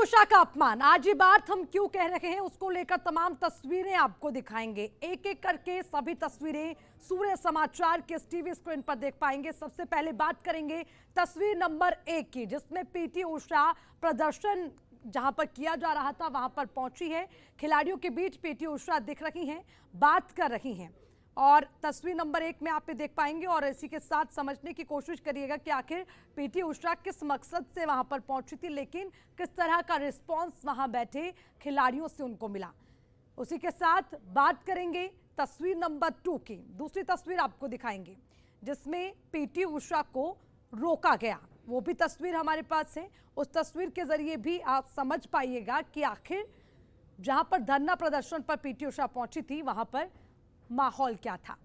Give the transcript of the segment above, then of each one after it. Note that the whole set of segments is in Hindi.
उषा का अपमान, आज ये बात हम क्यों कह रहे हैं उसको लेकर तमाम तस्वीरें आपको दिखाएंगे। एक एक करके सभी तस्वीरें सूर्य समाचार के टीवी स्क्रीन पर देख पाएंगे। सबसे पहले बात करेंगे तस्वीर नंबर 1 की, जिसमें पीटी उषा प्रदर्शन जहां पर किया जा रहा था वहां पर पहुंची है। खिलाड़ियों के बीच पीटी उषा दिख रही हैं, बात कर रही हैं और तस्वीर नंबर 1 में आप देख पाएंगे। और इसी के साथ समझने की कोशिश करिएगा कि आखिर पीटी उषा किस मकसद से वहां पर पहुंची थी, लेकिन किस तरह का रिस्पांस वहां बैठे खिलाड़ियों से उनको मिला। उसी के साथ बात करेंगे तस्वीर नंबर 2 की। दूसरी तस्वीर आपको दिखाएंगे जिसमें पीटी उषा को रोका गया, वो भी तस्वीर हमारे पास है। उस तस्वीर के जरिए भी आप समझ पाइएगा कि आखिर जहां पर धरना प्रदर्शन पर पीटी उषा पहुंची थी वहां पर माहौल क्या था।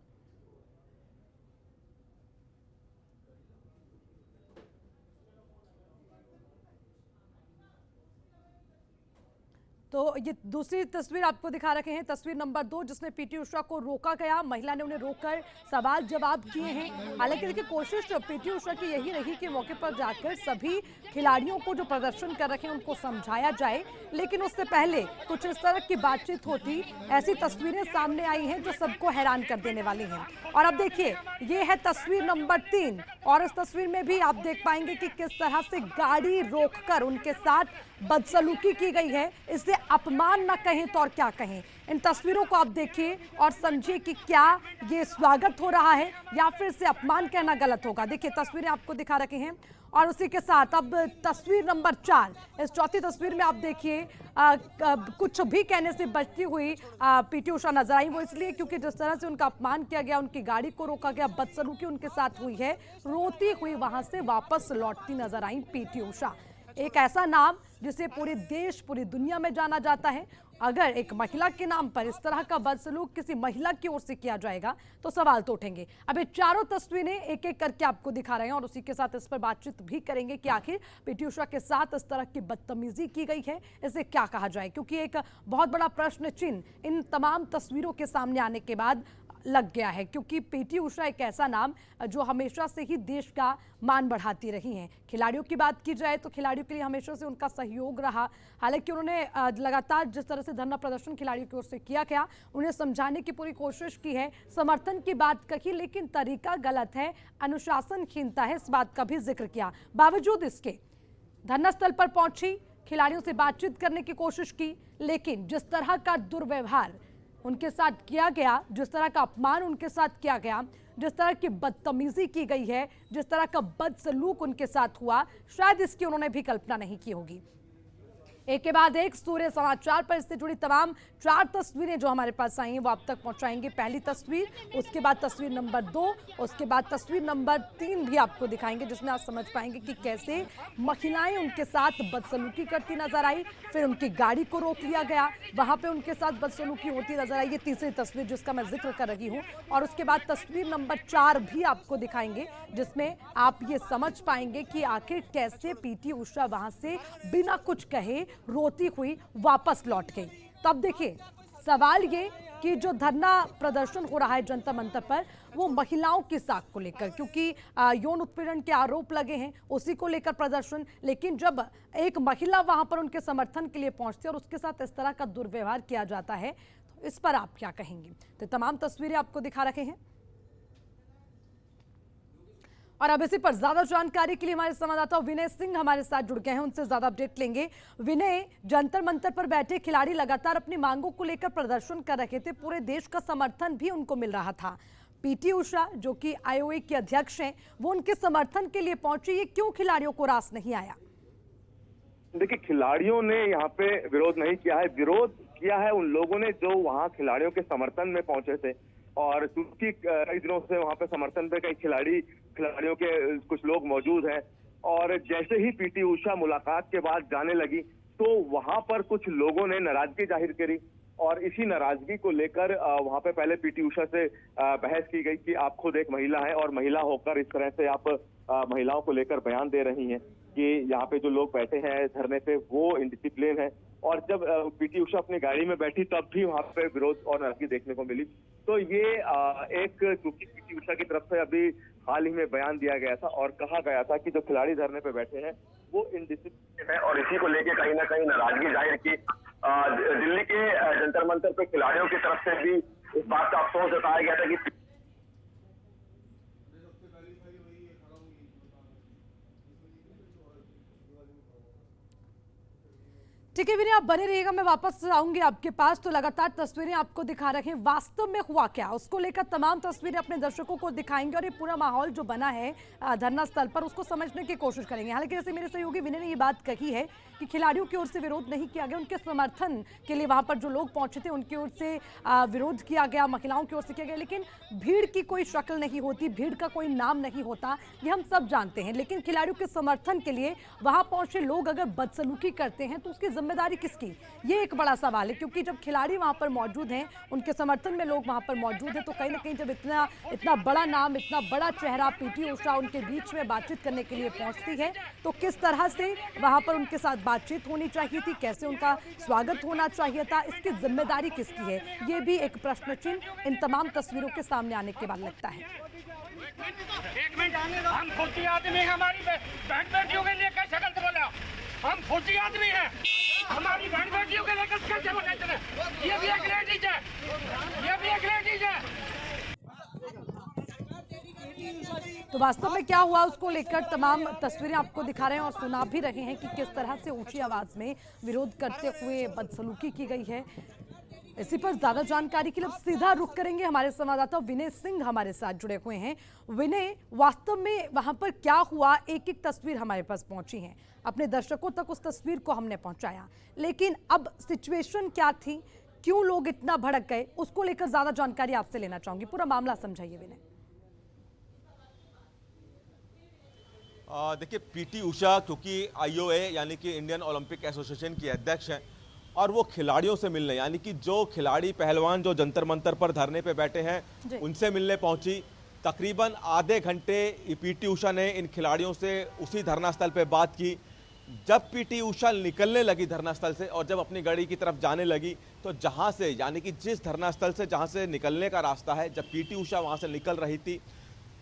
तो ये दूसरी तस्वीर आपको दिखा रखे हैं, तस्वीर नंबर 2, जिसमें पीटी उषा को रोका गया। महिला ने उन्हें रोककर सवाल जवाब किए हैं। हालांकि देखिए, कोशिश पीटी उषा की यही रही कि मौके पर जाकर सभी खिलाड़ियों को जो प्रदर्शन कर रखे हैं उनको समझाया जाए, लेकिन उससे पहले कुछ इस तरह की बातचीत होती, ऐसी तस्वीरें सामने आई हैं जो सबको हैरान कर देने वाली हैं। और अब देखिए, ये है तस्वीर नंबर 3 और इस तस्वीर में भी आप देख पाएंगे कि किस तरह से गाड़ी रोककर उनके साथ बदसलूकी की गई है। इसे अपमान न कहें तो और क्या कहें। इन तस्वीरों को आप देखिए और समझिए कि क्या ये स्वागत हो रहा है या फिर इसे अपमान कहना गलत होगा। देखिए, तस्वीरें आपको दिखा रखे हैं और उसी के साथ अब तस्वीर नंबर 4, इस चौथी तस्वीर में आप देखिए कुछ भी कहने से बचती हुई पीटी उषा नजर आई। वो इसलिए क्योंकि जिस तरह से उनका अपमान किया गया, उनकी गाड़ी को रोका गया, बदसलूकी उनके साथ हुई है, रोती हुई वहां से वापस लौटती नजर आई पीटी उषा। एक ऐसा नाम जिसे पूरे देश, पूरी दुनिया में जाना जाता है। अगर एक महिला के नाम पर इस तरह का बदसलूक किसी महिला की ओर से किया जाएगा तो सवाल तो उठेंगे। अब ये चारों तस्वीरें एक एक करके आपको दिखा रहे हैं और उसी के साथ इस पर बातचीत भी करेंगे कि आखिर पीटी उषा के साथ इस तरह की बदतमीजी की गई है, इसे क्या कहा जाए, क्योंकि एक बहुत बड़ा प्रश्न चिन्ह इन तमाम तस्वीरों के सामने आने के बाद लग गया है। क्योंकि पीटी उषा एक ऐसा नाम जो हमेशा से ही देश का मान बढ़ाती रही हैं। खिलाड़ियों की बात की जाए तो खिलाड़ियों के लिए हमेशा से उनका सहयोग रहा। हालांकि उन्होंने लगातार जिस तरह से धरना प्रदर्शन खिलाड़ियों की ओर से किया गया, उन्हें समझाने की पूरी कोशिश की है, समर्थन की बात कही, लेकिन तरीका गलत है, अनुशासनहीनता है, इस बात का भी जिक्र किया। बावजूद इसके धरना स्थल पर पहुंची, खिलाड़ियों से बातचीत करने की कोशिश की, लेकिन जिस तरह का दुर्व्यवहार उनके साथ किया गया, जिस तरह का अपमान उनके साथ किया गया, जिस तरह की बदतमीजी की गई है, जिस तरह का बदसलूक उनके साथ हुआ, शायद इसकी उन्होंने भी कल्पना नहीं की होगी। एक के बाद एक सूर्य समाचार पर इससे जुड़ी तमाम 4 तस्वीरें जो हमारे पास आई हैं वो आप तक पहुंचाएंगे। पहली तस्वीर, उसके बाद तस्वीर नंबर 2, उसके बाद तस्वीर नंबर 3 भी आपको दिखाएंगे, जिसमें आप समझ पाएंगे कि कैसे महिलाएं उनके साथ बदसलूकी करती नजर आई, फिर उनकी गाड़ी को रोक लिया गया, वहां पे उनके साथ बदसलूकी होती नजर आई। ये तीसरी तस्वीर जिसका मैं जिक्र कर रही हूँ। और उसके बाद तस्वीर नंबर 4 भी आपको दिखाएंगे, जिसमें आप ये समझ पाएंगे कि आखिर कैसे पीटी उषा वहां से बिना कुछ कहे रोती हुई वापस लौट गई। तो अब देखिए, सवाल ये कि जो धरना प्रदर्शन हो रहा है जंतर मंतर पर, वो महिलाओं की साख को लेकर, क्योंकि यौन उत्पीड़न के आरोप लगे हैं, उसी को लेकर प्रदर्शन। लेकिन जब एक महिला वहां पर उनके समर्थन के लिए पहुंचती है और उसके साथ इस तरह का दुर्व्यवहार किया जाता है, तो इस पर आप क्या कहेंगे। तो तमाम तस्वीरें आपको दिखा रखे हैं और अब इसी पर ज्यादा जानकारी के लिए हमारे संवाददाता विनय सिंह हमारे साथ जुड़ गए हैं, उनसे ज्यादा अपडेट लेंगे। विनय, जंतर मंतर पर बैठे खिलाड़ी लगातार अपनी मांगों को लेकर प्रदर्शन कर रहे थे, पूरे देश का समर्थन भी उनको मिल रहा था। पीटी उषा जो कि आईओए की अध्यक्ष हैं, वो उनके समर्थन के लिए पहुंची, ये क्यों खिलाड़ियों को रास नहीं आया? देखिए, खिलाड़ियों ने यहाँ पे विरोध नहीं किया है, विरोध किया है उन लोगों ने जो वहाँ खिलाड़ियों के समर्थन में पहुंचे थे। और क्योंकि कई दिनों से वहाँ पे समर्थन पे कई खिलाड़ियों के कुछ लोग मौजूद हैं, और जैसे ही पीटी उषा मुलाकात के बाद जाने लगी तो वहाँ पर कुछ लोगों ने नाराजगी जाहिर करी, और इसी नाराजगी को लेकर वहाँ पे पहले पीटी उषा से बहस की गई कि आप खुद एक महिला हैं और महिला होकर इस तरह से आप महिलाओं को लेकर बयान दे रही हैं कि यहाँ पे जो लोग बैठे हैं धरने पे वो इनडिसिप्लिन है। और जब पीटी उषा अपनी गाड़ी में बैठी तब भी वहाँ पे विरोध और नाराजगी देखने को मिली। तो ये एक, क्योंकि पीटी उषा की तरफ से अभी हाल ही में बयान दिया गया था और कहा गया था कि जो खिलाड़ी धरने पे बैठे हैं वो इंडिसिप्लिन है और इसी को लेके कहीं ना कहीं नाराजगी जाहिर की। दिल्ली के जंतर मंतर पे खिलाड़ियों की तरफ से भी इस बात का अफसोस जताया गया था कि ठीक है विनय, आप बने रहिएगा, मैं वापस आऊंगी आपके पास। तो लगातार तस्वीरें आपको दिखा रहे हैं, वास्तव में हुआ क्या उसको लेकर तमाम तस्वीरें अपने दर्शकों को दिखाएंगे और ये पूरा माहौल जो बना है धरना स्थल पर उसको समझने की कोशिश करेंगे। हालांकि जैसे मेरे सहयोगी विनय ने ये बात कही है कि खिलाड़ियों की ओर से विरोध नहीं किया गया, उनके समर्थन के लिए वहां पर जो लोग पहुंचे थे उनकी ओर से विरोध किया गया, महिलाओं की ओर से किया गया, लेकिन भीड़ की कोई शक्ल नहीं होती, भीड़ का कोई नाम नहीं होता, ये हम सब जानते हैं। लेकिन खिलाड़ियों के समर्थन के लिए वहां पहुंचे लोग अगर बदसलूकी करते हैं तो उसकी जिम्मेदारी किसकी, ये एक बड़ा सवाल है। क्योंकि जब खिलाड़ी वहां पर मौजूद हैं, उनके समर्थन में लोग वहां पर मौजूद हैं, तो कहीं ना कहीं जब इतना बड़ा नाम, इतना बड़ा चेहरा पीटी उषा उनके बीच में बातचीत करने के लिए पहुंचती है, तो किस तरह से वहां पर उनके साथ बातचीत होनी चाहिए थी, कैसे उनका स्वागत होना चाहिए था, इसकी जिम्मेदारी किसकी है, ये भी एक प्रश्न चिन्ह इन तमाम तस्वीरों के सामने आने के बाद लगता है। एक मिनट, हम फौजी आदमी, हमारी बहन बेटियों के लिए कैसे गलत बोला? हम फौजी आदमी हैं, हमारी बहन बेटियों के लिए कैसे बोला? ये भी एक लेडीज है, ये भी एक लेडीज है। तो वास्तव में क्या हुआ उसको लेकर तमाम तस्वीरें आपको दिखा रहे हैं और सुना भी रहे हैं कि किस तरह से ऊंची आवाज में विरोध करते हुए बदसलूकी की गई है। इसी पर ज्यादा जानकारी के लिए सीधा रुख करेंगे, हमारे संवाददाता विनय सिंह हमारे साथ जुड़े हुए हैं। विनय, वास्तव में वहां पर क्या हुआ, एक एक तस्वीर हमारे पास पहुंची है, अपने दर्शकों तक उस तस्वीर को हमने पहुंचाया, लेकिन अब सिचुएशन क्या थी, क्यों लोग इतना भड़क गए, उसको लेकर ज्यादा जानकारी आपसे लेना चाहूंगी। पूरा मामला समझाइए विनय। देखिए, पीटी उषा क्योंकि आईओए यानी कि इंडियन ओलंपिक एसोसिएशन की अध्यक्ष हैं और वो खिलाड़ियों से मिलने, यानी कि जो खिलाड़ी पहलवान जो जंतर मंतर पर धरने पे बैठे हैं उनसे मिलने पहुंची। तकरीबन आधे घंटे पीटी उषा ने इन खिलाड़ियों से उसी धरना स्थल पे बात की। जब पीटी उषा निकलने लगी धरना स्थल से और जब अपनी गाड़ी की तरफ जाने लगी, तो जहां से, यानी कि जिस धरना स्थल से जहां से निकलने का रास्ता है, जब पीटी उषा वहां से निकल रही थी,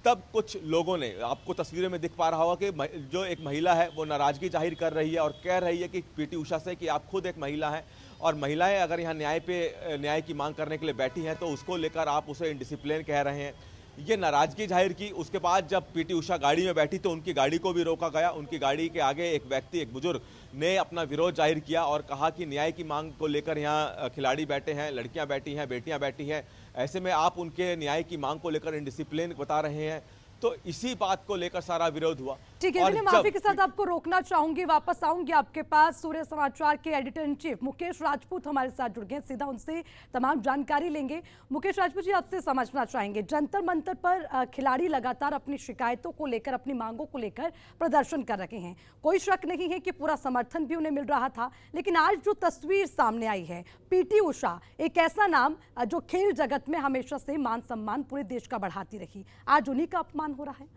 तब कुछ लोगों ने, आपको तस्वीरों में दिख पा रहा होगा कि जो एक महिला है वो नाराजगी जाहिर कर रही है और कह रही है कि पीटी उषा से कि आप खुद एक महिला हैं और महिलाएं अगर यहाँ न्याय की मांग करने के लिए बैठी हैं तो उसको लेकर आप उसे इनडिसिप्लिन कह रहे हैं। ये नाराजगी जाहिर की। उसके बाद जब पीटी उषा गाड़ी में बैठी तो उनकी गाड़ी को भी रोका गया। उनकी गाड़ी के आगे एक व्यक्ति, एक बुजुर्ग ने अपना विरोध जाहिर किया और कहा कि न्याय की मांग को लेकर यहाँ खिलाड़ी बैठे हैं, लड़कियां बैठी हैं, बेटियां बैठी हैं, ऐसे में आप उनके न्याय की मांग को लेकर इनडिसिप्लिन बता रहे हैं। तो इसी बात को लेकर सारा विरोध हुआ। ठीक है, माफी के साथ आपको रोकना चाहूंगी, वापस आऊंगी आपके पास। सूर्य समाचार के editor in chief Mukesh Rajput हमारे साथ जुड़ गए, सीधा उनसे तमाम जानकारी लेंगे। मुकेश राजपूत जी, आपसे समझना चाहेंगे, जंतर मंतर पर खिलाड़ी लगातार अपनी शिकायतों को लेकर, अपनी मांगों को लेकर प्रदर्शन कर रहे हैं। कोई शक नहीं है कि पूरा समर्थन भी उन्हें मिल रहा था, लेकिन आज जो तस्वीर सामने आई है, पीटी उषा एक ऐसा नाम जो खेल जगत में हमेशा से मान सम्मान पूरे देश का बढ़ाती रही, आज उन्हीं का अपमान हो रहा है।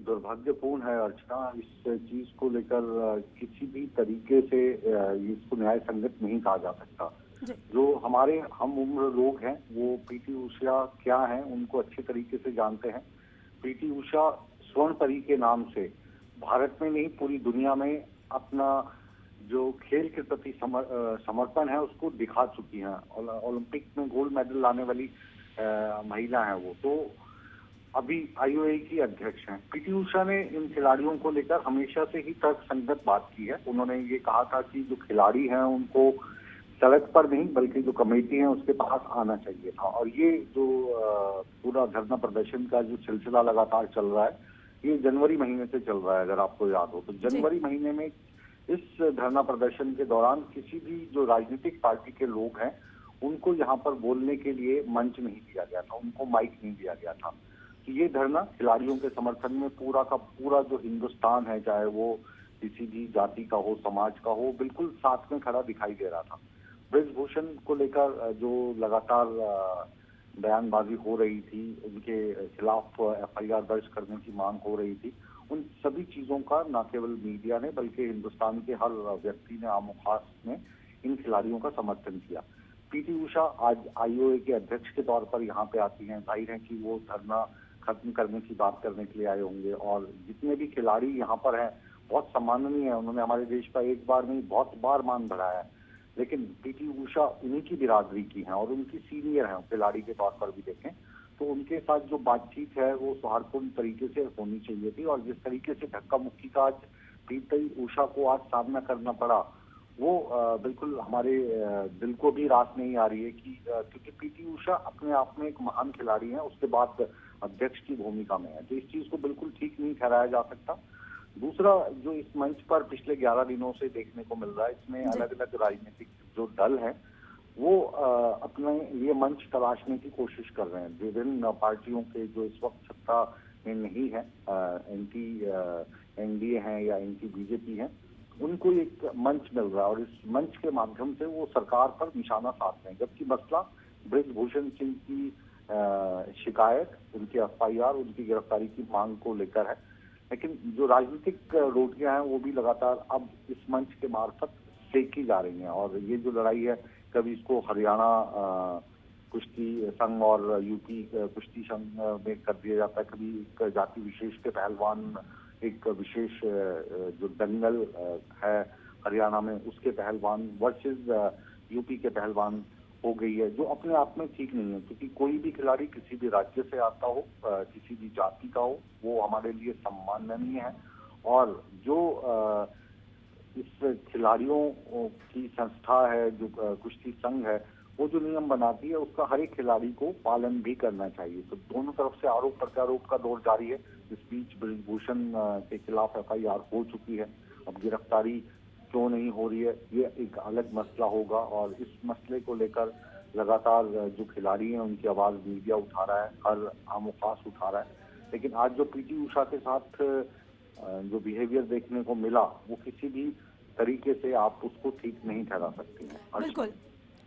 दुर्भाग्यपूर्ण है अर्चना, इस चीज को लेकर किसी भी तरीके से इसको न्याय संगत नहीं कहा जा सकता। जो हमारे हम उम्र लोग हैं वो पीटी उषा क्या हैं उनको अच्छे तरीके से जानते हैं। पीटी उषा स्वर्ण परी के नाम से भारत में नहीं पूरी दुनिया में अपना जो खेल के प्रति समर्पण है उसको दिखा चुकी हैं। ओलंपिक में गोल्ड मेडल लाने वाली महिला है वो। तो अभी आईओए की अध्यक्ष हैं। पीटी उषा ने इन खिलाड़ियों को लेकर हमेशा से ही तर्कसंगत बात की है। उन्होंने ये कहा था कि जो खिलाड़ी हैं उनको सड़क पर नहीं बल्कि जो कमेटी है उसके पास आना चाहिए था। और ये जो पूरा धरना प्रदर्शन का जो सिलसिला लगातार चल रहा है, ये जनवरी महीने से चल रहा है। अगर आपको याद हो तो जनवरी महीने में इस धरना प्रदर्शन के दौरान किसी भी जो राजनीतिक पार्टी के लोग हैं उनको यहाँ पर बोलने के लिए मंच नहीं दिया गया था, उनको माइक नहीं दिया गया था। तो ये धरना खिलाड़ियों के समर्थन में पूरा का पूरा जो हिंदुस्तान है, चाहे वो किसी भी जाति का हो, समाज का हो, बिल्कुल साथ में खड़ा दिखाई दे रहा था। ब्रिजभूषण को लेकर जो लगातार बयानबाजी हो रही थी, उनके खिलाफ एफआईआर दर्ज करने की मांग हो रही थी, उन सभी चीजों का न केवल मीडिया ने बल्कि हिंदुस्तान के हर व्यक्ति ने, आम खास ने इन खिलाड़ियों का समर्थन किया। पीटी उषा आज आईओए के अध्यक्ष के तौर पर यहाँ पे आती हैं। जाहिर है कि वो धरना खत्म करने की बात करने के लिए आए होंगे। और जितने भी खिलाड़ी यहाँ पर हैं बहुत सम्माननीय है, उन्होंने हमारे देश का एक बार नहीं बहुत बार मान बढ़ाया है। लेकिन पीटी उषा उन्हीं की बिरादरी की हैं और उनकी सीनियर हैं, खिलाड़ी के तौर पर भी देखें तो उनके साथ जो बातचीत है वो सौहार्दपूर्ण तरीके से होनी चाहिए थी। और जिस तरीके से धक्का मुक्की का आज पीटी उषा को आज सामना करना पड़ा वो बिल्कुल हमारे दिल को भी रास नहीं आ रही है कि क्योंकि पीटी उषा अपने आप में एक महान खिलाड़ी है, उसके बाद अध्यक्ष की भूमिका में है, तो इस चीज को बिल्कुल ठीक नहीं ठहराया जा सकता। दूसरा जो इस मंच पर पिछले 11 दिनों से देखने को मिल रहा है, इसमें अलग अलग राजनीतिक जो दल हैं वो अपने लिए मंच तलाशने की कोशिश कर रहे हैं। विभिन्न पार्टियों के जो इस वक्त सत्ता में नहीं है, एंटी एनडीए हैं या एंटी बीजेपी हैं, उनको एक मंच मिल रहा है और इस मंच के माध्यम से वो सरकार पर निशाना साध रहे हैं। जबकि मसला बृजभूषण सिंह की शिकायत, उनकी एफआईआर, उनकी गिरफ्तारी की मांग को लेकर है। लेकिन जो राजनीतिक रोटियां हैं वो भी लगातार अब इस मंच के मार्फत सेकी जा रही हैं। और ये जो लड़ाई है, कभी इसको हरियाणा कुश्ती संघ और यूपी कुश्ती संघ में कर दिया जाता है, कभी एक जाति विशेष के पहलवान, एक विशेष जो दंगल है हरियाणा में उसके पहलवान वर्सेस यूपी के पहलवान हो गई है, जो अपने आप में ठीक नहीं है। क्योंकि कोई भी खिलाड़ी किसी भी राज्य से आता हो, किसी भी जाति का हो, वो हमारे लिए सम्माननीय है। और जो इस खिलाड़ियों की संस्था है, जो कुश्ती संघ है, वो जो नियम बनाती है उसका हर एक खिलाड़ी को पालन भी करना चाहिए। तो दोनों तरफ से आरोप प्रत्यारोप का दौर जारी है। इस बीच बृजभूषण के खिलाफ एफआईआर हो चुकी है, अब गिरफ्तारी क्यों नहीं हो रही है ये एक अलग मसला होगा। और इस मसले को लेकर लगातार जो खिलाड़ी हैं उनकी आवाज मीडिया उठा रहा है, हर आमोखास उठा रहा है। लेकिन आज जो पीटी उषा के साथ जो बिहेवियर देखने को मिला वो किसी भी तरीके से आप उसको ठीक नहीं ठहरा सकते हैं। बिल्कुल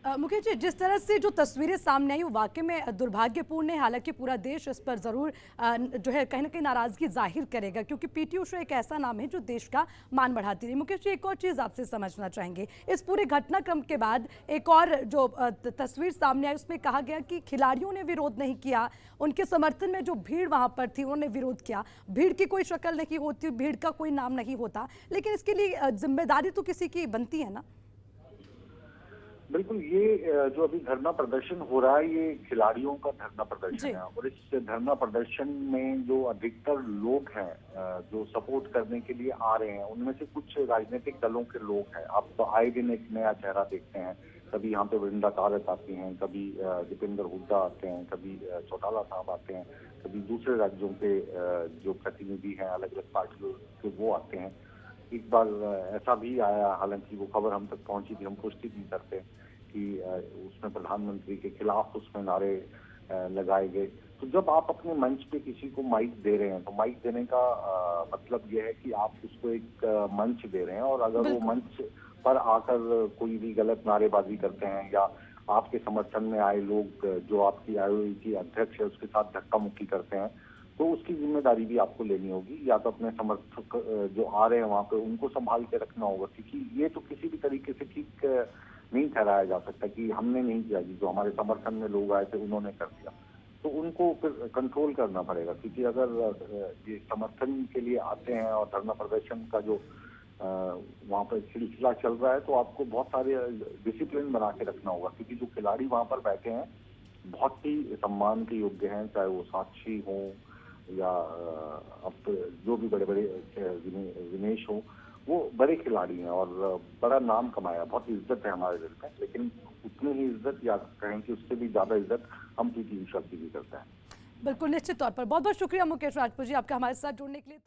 मुकेश जी, जिस तरह से जो तस्वीरें सामने आई वो वाकई में दुर्भाग्यपूर्ण है। हालांकि पूरा देश इस पर जरूर जो है कहीं ना कहीं नाराजगी जाहिर करेगा, क्योंकि पीटी उषा एक ऐसा नाम है जो देश का मान बढ़ाती रही। मुकेश जी, एक और चीज़ आपसे समझना चाहेंगे, इस पूरे घटनाक्रम के बाद एक और जो तस्वीर सामने आई उसमें कहा गया कि खिलाड़ियों ने विरोध नहीं किया, उनके समर्थन में जो भीड़ वहां पर थी उन्होंने विरोध किया। भीड़ की कोई शक्ल नहीं होती, भीड़ का कोई नाम नहीं होता, लेकिन इसके लिए जिम्मेदारी तो किसी की बनती है ना। बिल्कुल, ये जो अभी धरना प्रदर्शन हो रहा है ये खिलाड़ियों का धरना प्रदर्शन है। और इस धरना प्रदर्शन में जो अधिकतर लोग हैं जो सपोर्ट करने के लिए आ रहे हैं, उनमें से कुछ राजनीतिक दलों के लोग हैं। आप तो आए दिन एक नया चेहरा देखते हैं, कभी यहाँ पे वृंदा कारत आती हैं, कभी दीपेंद्र हुड्डा आते हैं, कभी चौटाला साहब आते हैं, कभी दूसरे राज्यों के जो प्रतिनिधि हैं अलग अलग पार्टियों के वो आते हैं। एक बार ऐसा भी आया, हालांकि वो खबर हम तक पहुंची थी, हम पुष्टि नहीं करते, कि उसमें प्रधानमंत्री के खिलाफ उसमें नारे लगाए गए। तो जब आप अपने मंच पे किसी को माइक दे रहे हैं तो माइक देने का मतलब यह है कि आप उसको एक मंच दे रहे हैं। और अगर वो मंच पर आकर कोई भी गलत नारेबाजी करते हैं या आपके समर्थन में आए लोग जो आपकी आईओए की अध्यक्ष है उसके साथ धक्का मुक्की करते हैं, तो उसकी जिम्मेदारी भी आपको लेनी होगी। या तो अपने समर्थक जो आ रहे हैं वहां पे उनको संभाल के रखना होगा, क्योंकि ये तो किसी भी तरीके से ठीक नहीं ठहराया जा सकता कि हमने नहीं किया जी, जो हमारे समर्थन में लोग आए थे उन्होंने कर दिया। तो उनको फिर कंट्रोल करना पड़ेगा, क्योंकि अगर ये समर्थन के लिए आते हैं और धरना प्रदर्शन का जो वहाँ पर सिलसिला चल रहा है, तो आपको बहुत सारे डिसिप्लिन बना के रखना होगा। क्योंकि जो खिलाड़ी वहाँ पर बैठे हैं बहुत ही सम्मान के योग्य हैं, चाहे वो साक्षी हो या अब जो भी बड़े बड़े विनेश हो, वो बड़े खिलाड़ी हैं और बड़ा नाम कमाया, बहुत इज्जत है हमारे दिल में। लेकिन उतनी ही इज्जत या कहें कि उससे भी ज्यादा इज्जत हम पीटी उषा की भी करते हैं। बिल्कुल, निश्चित तौर पर। बहुत बहुत शुक्रिया मुकेश राजपूत जी आपका हमारे साथ जुड़ने के लिए।